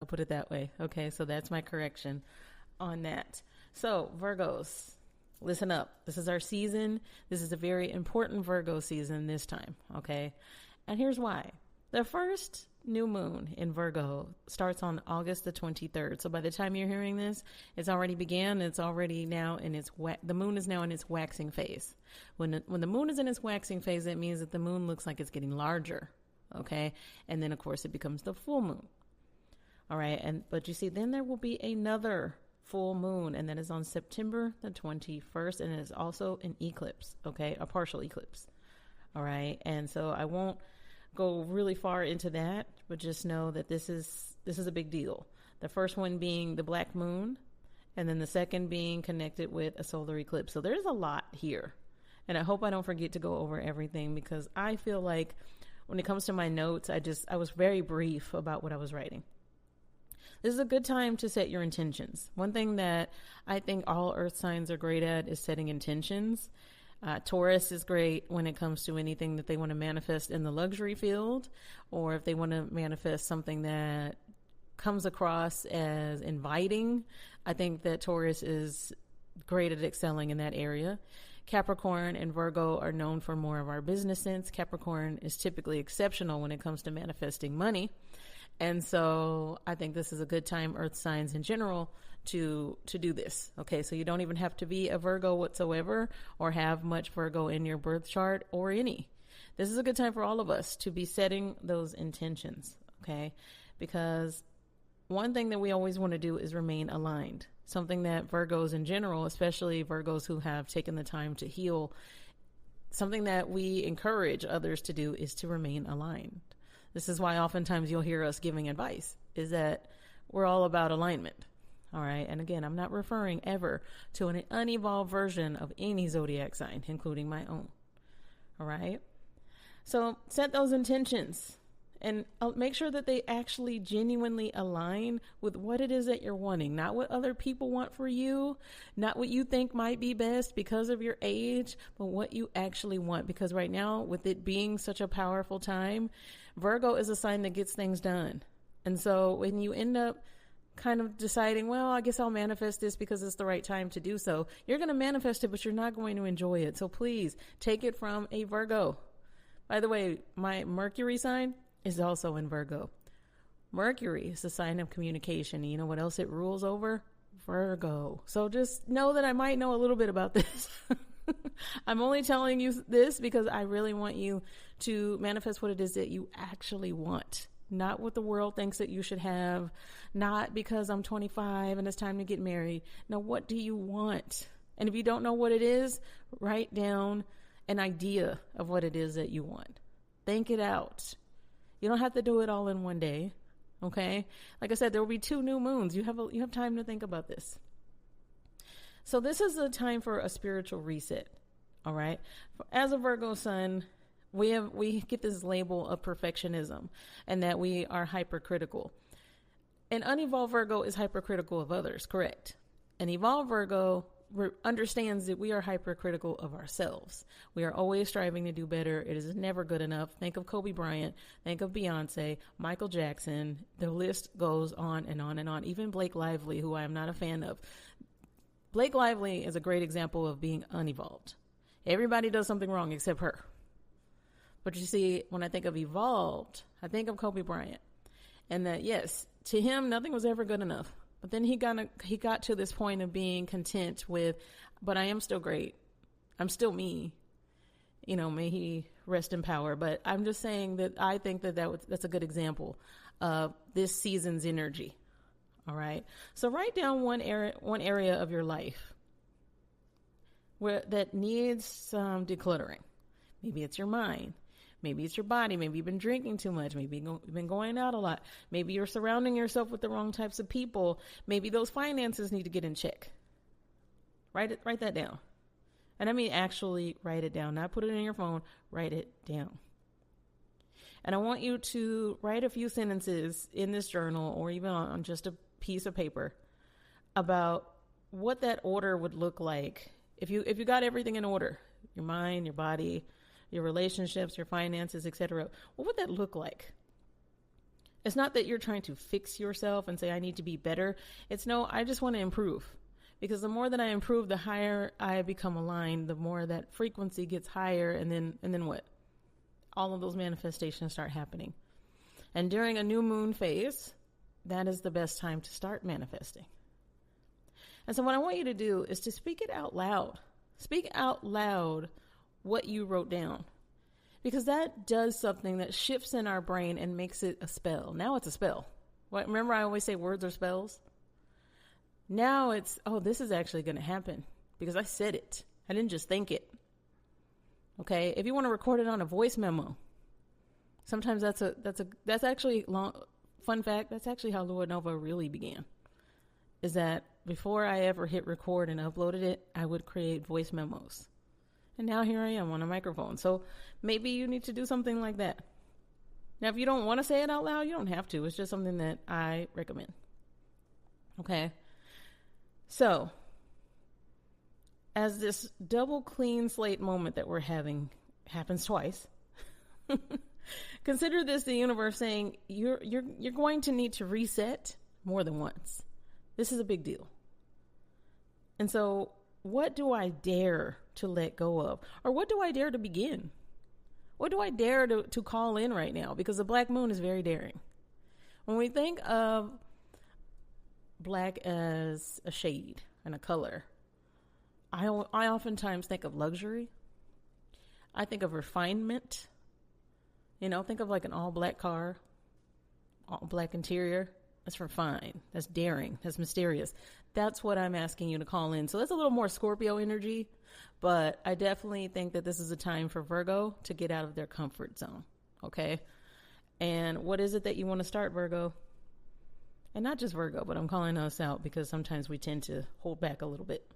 I'll put it that way. Okay, so that's my correction on that. So, Virgos, listen up. This is our season. This is a very important Virgo season this time. Okay, and here's why. The first new moon in Virgo starts on August the 23rd. So by the time you're hearing this, it's already began. It's already now in its the moon is now in its waxing phase. When the moon is in its waxing phase, it means that the moon looks like it's getting larger. Okay, and then of course it becomes the full moon. All right, but you see, then there will be another full moon, and that is on September the 21st, and it is also an eclipse. Okay, a partial eclipse. All right, and so I won't go really far into that, but just know that this is a big deal. The first one being the black moon, and then the second being connected with a solar eclipse. So there's a lot here, and I hope I don't forget to go over everything, because I feel like when it comes to my notes, I was very brief about what I was writing. This is a good time to set your intentions. One thing that I think all earth signs are great at is setting intentions. Taurus is great when it comes to anything that they want to manifest in the luxury field, or if they want to manifest something that comes across as inviting. I think that Taurus is great at excelling in that area. Capricorn and Virgo are known for more of our business sense. Capricorn is typically exceptional when it comes to manifesting money. And so I think this is a good time, earth signs in general, to do this. Okay, so you don't even have to be a Virgo whatsoever or have much Virgo in your birth chart or any. This is a good time for all of us to be setting those intentions, okay? Because one thing that we always want to do is remain aligned. Something that Virgos in general, especially Virgos who have taken the time to heal, something that we encourage others to do is to remain aligned. This is why oftentimes you'll hear us giving advice, is that we're all about alignment. All right. And again, I'm not referring ever to an unevolved version of any zodiac sign, including my own. All right. So set those intentions and make sure that they actually genuinely align with what it is that you're wanting, not what other people want for you, not what you think might be best because of your age, but what you actually want. Because right now, with it being such a powerful time, Virgo is a sign that gets things done. And so when you end up kind of deciding, well, I guess I'll manifest this because it's the right time to do so, you're going to manifest it, but you're not going to enjoy it. So please take it from a Virgo. By the way, my Mercury sign is also in Virgo. Mercury is the sign of communication. And you know what else it rules over? Virgo. So just know that I might know a little bit about this. I'm only telling you this because I really want you to manifest what it is that you actually want. Not what the world thinks that you should have. Not because I'm 25 and it's time to get married. No, what do you want? And if you don't know what it is, write down an idea of what it is that you want. Think it out. You don't have to do it all in one day. Okay? Like I said, there will be 2 new moons. You have time to think about this. So this is a time for a spiritual reset. All right? As a Virgo sun, we get this label of perfectionism and that we are hypercritical. An unevolved Virgo is hypercritical of others, correct? An evolved Virgo understands that we are hypercritical of ourselves. We are always striving to do better. It is never good enough. Think of Kobe Bryant, think of Beyonce, Michael Jackson. The list goes on and on and on. Even Blake Lively, who I am not a fan of. Blake Lively is a great example of being unevolved. Everybody does something wrong except her. But you see, when I think of evolved, I think of Kobe Bryant. And that, yes, to him, nothing was ever good enough. But then he got to this point of being content with, but I am still great. I'm still me. You know, may he rest in power. But I'm just saying that I think that's a good example of this season's energy. All right. So write down one area of your life that needs some decluttering. Maybe it's your mind. Maybe it's your body. Maybe you've been drinking too much. Maybe you've been going out a lot. Maybe you're surrounding yourself with the wrong types of people. Maybe those finances need to get in check. Write that down. And I mean actually write it down. Not put it in your phone. Write it down. And I want you to write a few sentences in this journal or even on just a piece of paper about what that order would look like if you got everything in order. Your mind, your body, your relationships, your finances, etc. What would that look like? It's not that you're trying to fix yourself and say, I need to be better. It's no, I just want to improve. Because the more that I improve, the higher I become aligned, the more that frequency gets higher. And then what? All of those manifestations start happening. And during a new moon phase, that is the best time to start manifesting. And so what I want you to do is to speak it out loud. Speak out loud what you wrote down. Because that does something that shifts in our brain and makes it a spell. Now it's a spell. Remember I always say words are spells? Now it's, oh, this is actually going to happen because I said it. I didn't just think it. Okay. If you want to record it on a voice memo, sometimes that's actually fun fact. That's actually how Lua Nova really began, is that before I ever hit record and uploaded it, I would create voice memos. And now here I am on a microphone. So maybe you need to do something like that. Now, if you don't want to say it out loud, you don't have to. It's just something that I recommend. Okay. So as this double clean slate moment that we're having happens twice, consider this the universe saying you're going to need to reset more than once. This is a big deal. And so what do I dare to let go of? Or what do I dare to begin? What do I dare to call in right now? Because the black moon is very daring. When we think of black as a shade and a color, I oftentimes think of luxury. I think of refinement. Think of like an all black car, all black interior. That's refined. That's daring. That's mysterious. That's what I'm asking you to call in. So that's a little more Scorpio energy, but I definitely think that this is a time for Virgo to get out of their comfort zone. Okay. And what is it that you want to start, Virgo? And not just Virgo, but I'm calling us out because sometimes we tend to hold back a little bit.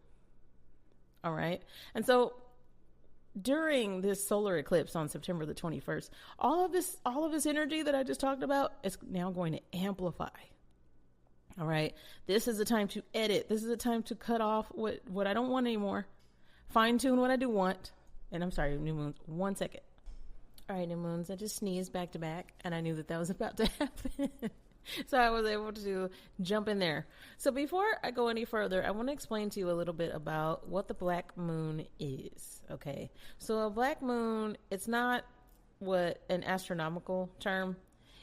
All right. And so during this solar eclipse on September the 21st, all of this energy that I just talked about is now going to amplify. All right. This is a time to edit. This is a time to cut off what I don't want anymore. Fine tune what I do want. And I'm sorry, new moons. 1 second. All right, new moons. I just sneezed back to back and I knew that was about to happen. So I was able to jump in there. So before I go any further, I want to explain to you a little bit about what the black moon is. Okay. So a black moon, it's not what an astronomical term.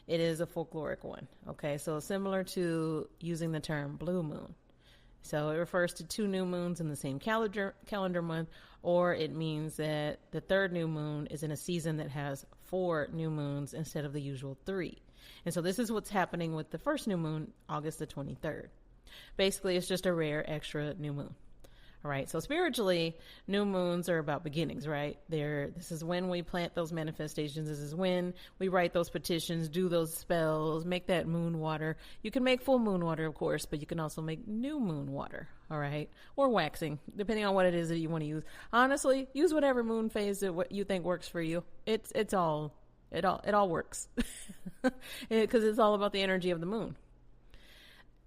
It is a folkloric one. Okay. So similar to using the term blue moon. So it refers to 2 new moons in the same calendar month, or it means that the third new moon is in a season that has 4 new moons instead of the usual 3. And so this is what's happening with the first new moon, August the 23rd. Basically, it's just a rare extra new moon. All right. So spiritually, new moons are about beginnings, right? This is when we plant those manifestations. This is when we write those petitions, do those spells, make that moon water. You can make full moon water, of course, but you can also make new moon water. All right. Or waxing, depending on what it is that you want to use. Honestly, use whatever moon phase that what you think works for you. It all works because it's all about the energy of the moon.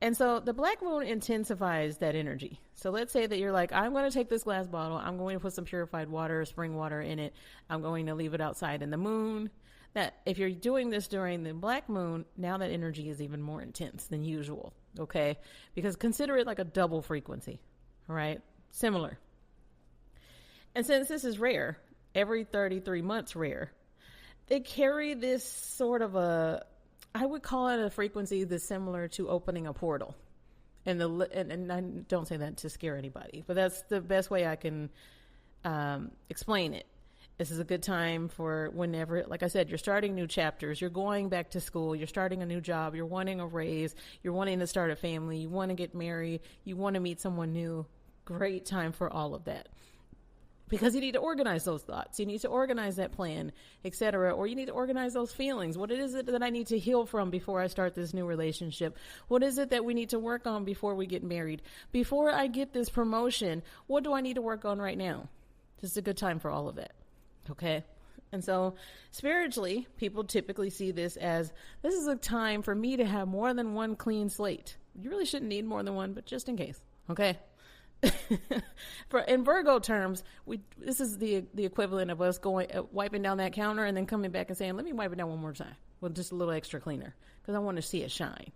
And so the black moon intensifies that energy. So let's say that you're like, I'm going to take this glass bottle. I'm going to put some purified water, spring water in it. I'm going to leave it outside in the moon. That if you're doing this during the black moon, now that energy is even more intense than usual. Okay. Because consider it like a double frequency. All right. Similar. And since this is rare, every 33 months rare, they carry this sort of I would call it a frequency that's similar to opening a portal. And I don't say that to scare anybody, but that's the best way I can explain it. This is a good time for whenever, like I said, you're starting new chapters, you're going back to school, you're starting a new job, you're wanting a raise, you're wanting to start a family, you want to get married, you want to meet someone new. Great time for all of that. Because you need to organize those thoughts. You need to organize that plan, etc. Or you need to organize those feelings. What is it that I need to heal from before I start this new relationship? What is it that we need to work on before we get married? Before I get this promotion, what do I need to work on right now? Just a good time for all of that. Okay? And so spiritually, people typically see this as, this is a time for me to have more than one clean slate. You really shouldn't need more than one, but just in case. Okay? In Virgo terms, this is the equivalent of us going wiping down that counter and then coming back and saying, let me wipe it down one more time with just a little extra cleaner. because I want to see it shine.